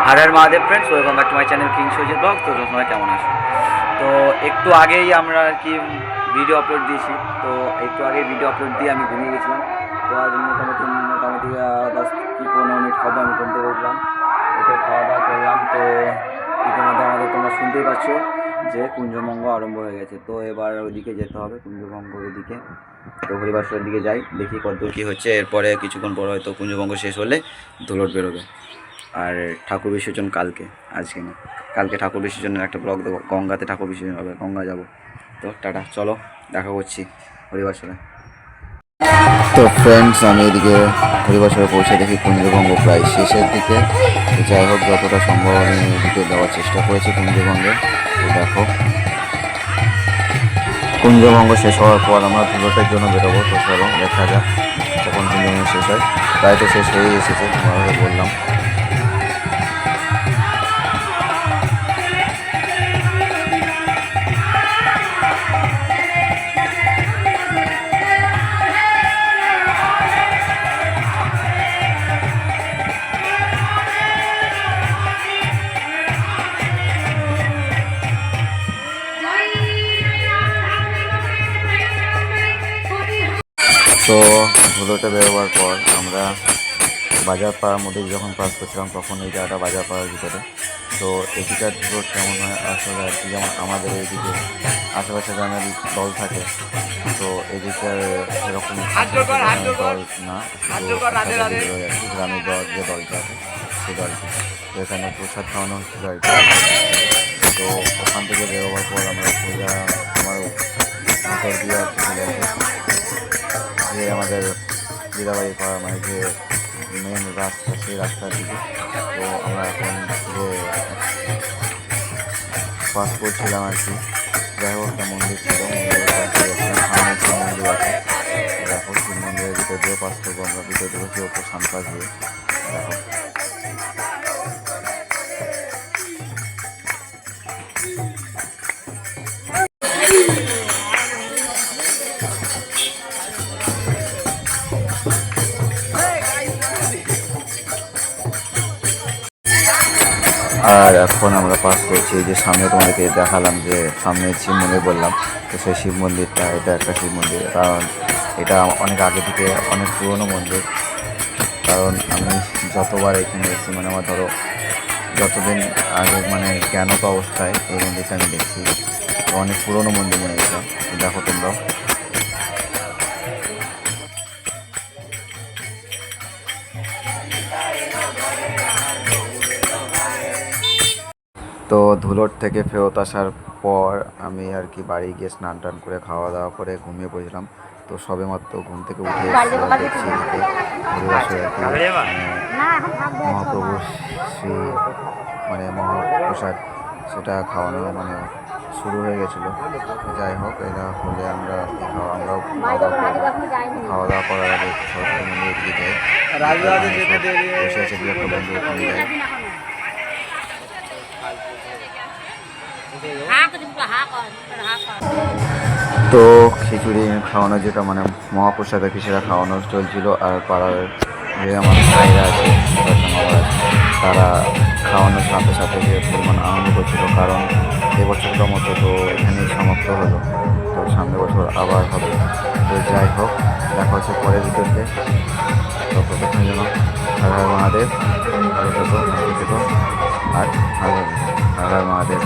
Her Har Mahadev friends, welcome back to my channel king Sujit blog. तो তোমরা কেমন আছো? তো একটু আগেই আমরা কি ভিডিও আপলোড দিয়েছি। তো একটু আগে ভিডিও আপলোড দিয়ে আমি ঘুমিয়ে গেছিলাম। তো আজ মোটামুটি 10-15 মিনিট হবে আমি ঘুম থেকে উঠলাম, উঠে খাওয়া দাওয়া করলাম। তো ইতিমধ্যে তোমরা শুনতেই পাচ্ছ যে কুঞ্জভঙ্গ আরম্ভ হয়ে গেছে। তো এবার ওইদিকে যেতে হবে, কুঞ্জভঙ্গর ওইদিকে। তো হরিবাসরের দিকে যাই, দেখি কতদূর কী হচ্ছে। এরপরে কিছুক্ষণ পর হয়তো কুঞ্জভঙ্গ শেষ হলে ধুলট বেরোবে। আর ঠাকুর বিসর্জন কালকে, আজকে না, কালকে ঠাকুর বিসর্জনের একটা ব্লগ দেবো। গঙ্গাতে ঠাকুর বিসর্জন হবে, গঙ্গা যাব। তো টাটা, চলো দেখা করছি হরিবাসরে। তো ফ্রেন্ডস, আমি এদিকে হরিবাসরে পৌঁছে দেখি কুঞ্জভঙ্গ প্রায় শেষের দিকে। যাই হোক, যতটা সম্ভব আমি এদিকে দেওয়ার চেষ্টা করেছি কুঞ্জভঙ্গে। তো দেখো, কুঞ্জভঙ্গ শেষ হওয়ার পর আমরা ধুলোটের জন্য বেরোবো। তো চলো দেখা যাক যখন কুঞ্জভঙ্গ শেষ হয়। প্রায় তো শেষ হয়েই এসেছে, তোমাকে বললাম। তো ধুলোতে বেরোবার পর আমরা বাজার পাড়ার মধ্যে যখন পাস করছিলাম, তখন এই জায়গাটা বাজার পাড়ার ভিতরে। তো এদিকার ধুলো কেমন হয় আসলে আর কি, যেমন আমাদের এইদিকে আশেপাশে গ্রামের দল থাকে, তো এদিকে সেরকম দল না, গ্রামের দল যে দলটা আছে সেই দলটি। তো এখানে প্রসাদ খাওয়ানো হচ্ছিল আর কি। তো ওখান থেকে বেরোবার পর আমরা সোজা আমার ভিতর দিয়ে আর কি চলে আসি যে আমাদের দিদাবাড়ি পাড়া, মানে যে মেন রাস্তা, সেই রাস্তার দিকে। তো আমরা এখন যে পাস করছিলাম আর কি। যাই হোক, একটা মন্দির ছিল, মন্দির আছে। দেখো, শিব মন্দিরের ভিতর দিয়ে পাস করবো আমরা, ভিতর ঢুকেছি ওপর সানপাস দিয়ে। দেখো, আর এখন আমরা পাস করছি এই যে সামনে, তোমাদেরকে দেখালাম যে সামনে শিব মন্দির বললাম। তো সেই শিব মন্দিরটা, এটা একটা শিব মন্দির, কারণ এটা অনেক আগে থেকে অনেক পুরনো মন্দির। কারণ আমি যতবার এখানে এসেছি, মানে আমার ধরো যতদিন আগে মানে জ্ঞানত অবস্থায় এই মন্দিরটা আমি দেখছি। তো অনেক পুরনো মন্দির মনে হয়েছে। দেখো তোমরাও। তো ধুলোট থেকে ফেরত আসার পর আমি আর কি বাড়ি গিয়ে স্নান টান করে খাওয়া দাওয়া করে ঘুমিয়ে পড়েছিলাম। তো সবে মাত্র ঘুম থেকে উঠে দেখছি হরিবাসরে আর কি মহাপ্রভু শ্রী মানে মহাপ্রসাদ, সেটা খাওয়ানো মানে শুরু হয়ে গেছিলো। যাই হোক, এটা হলে আমরা আমরাও খাওয়া দাওয়া করার আগে সরস্বতী মন্দিরে দিয়ে যাই। বসে আছে দু একটা বন্ধু, ওখানে যাই। তো খিচুড়ি খাওয়ানো, যেটা মানে মহাপ্রসাদ আর কি, সেটা খাওয়ানো চলছিল। আর পাড়ার যে আমার ভাইরা আছে, তারা খাওয়ানোর সাথে সাথে যে পরিমাণ আনন্দ করছিল, কারণ এবছরটার মতো তো এখানেই সমাপ্ত হলো। তো সামনের বছর আবার হবে। তো যাই হোক, দেখা হচ্ছে পরের ভিডিওতে। তো প্রথমে যেন হর হর মহাদেব, ভালো থেকো, সুস্থ থেকো, আর হর হর মহাদেব।